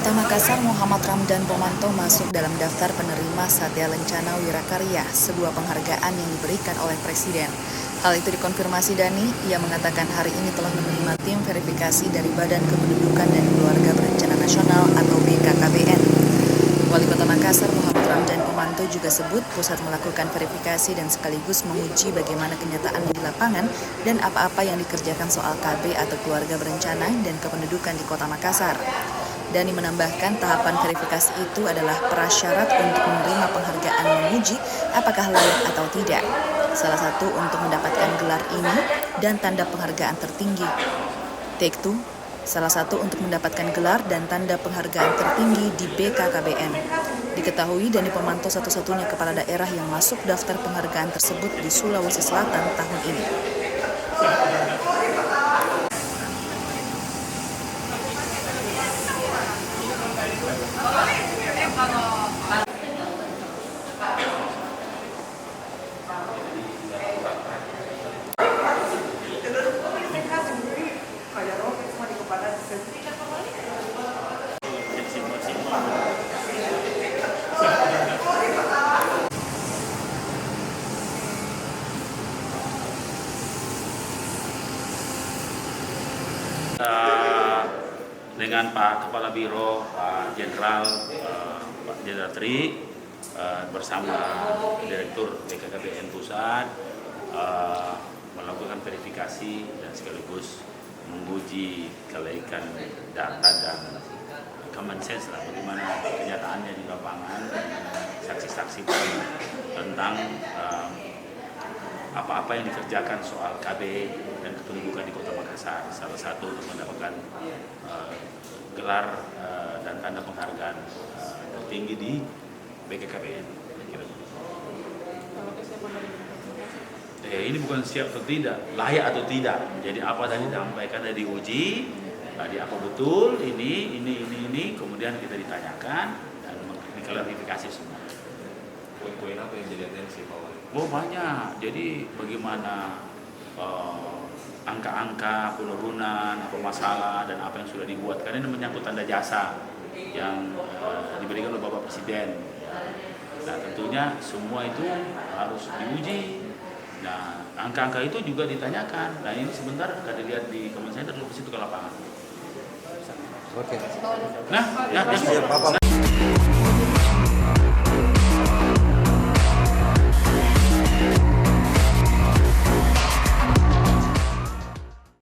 Kota Makassar, Muhammad Ramdan Pomanto masuk dalam daftar penerima Satya Lencana Wirakarya, sebuah penghargaan yang diberikan oleh Presiden. Hal itu dikonfirmasi Dhani, ia mengatakan hari ini telah menerima tim verifikasi dari Badan Kependudukan dan Keluarga Berencana Nasional atau BKKBN. Wali Kota Makassar, Muhammad Ramdan Pomanto juga sebut pusat melakukan verifikasi dan sekaligus menguji bagaimana kenyataan di lapangan dan apa-apa yang dikerjakan soal KB atau keluarga berencana dan kependudukan di Kota Makassar. Dhani menambahkan tahapan verifikasi itu adalah prasyarat untuk menerima penghargaan menguji apakah layak atau tidak. Salah satu untuk mendapatkan gelar ini dan tanda penghargaan tertinggi. Take two, salah satu untuk mendapatkan gelar dan tanda penghargaan tertinggi di BKKBN. Diketahui Dhani Pomanto satu-satunya kepala daerah yang masuk daftar penghargaan tersebut di Sulawesi Selatan tahun ini. Dengan Pak Kepala Biro, Pak Jenderal Tri, bersama Direktur BKKBN Pusat melakukan verifikasi dan sekaligus menguji kelaikan data dan common sense lah, bagaimana kenyataannya di lapangan, saksi-saksi tentang apa-apa yang dikerjakan soal KB dan kependudukan di Kota Makassar. Salah satu untuk mendapatkan gelar dan tanda penghargaan tertinggi di BKKBN. Ini bukan siap atau tidak, layak atau tidak. Jadi apa tadi disampaikan dari diuji, tadi apa betul ini, kemudian kita ditanyakan dan diklarifikasi semua. Poin-poin apa yang jadi atensi Pak Wali? Oh banyak, jadi bagaimana angka-angka penurunan, apa masalah dan apa yang sudah dibuat, karena ini menyangkut tanda jasa yang diberikan oleh Bapak Presiden. Nah tentunya semua itu harus diuji. Nah angka-angka itu juga ditanyakan. Nah ini sebentar kada lihat di comment center, terus itu ke lapangan. Oke. Nah, ya.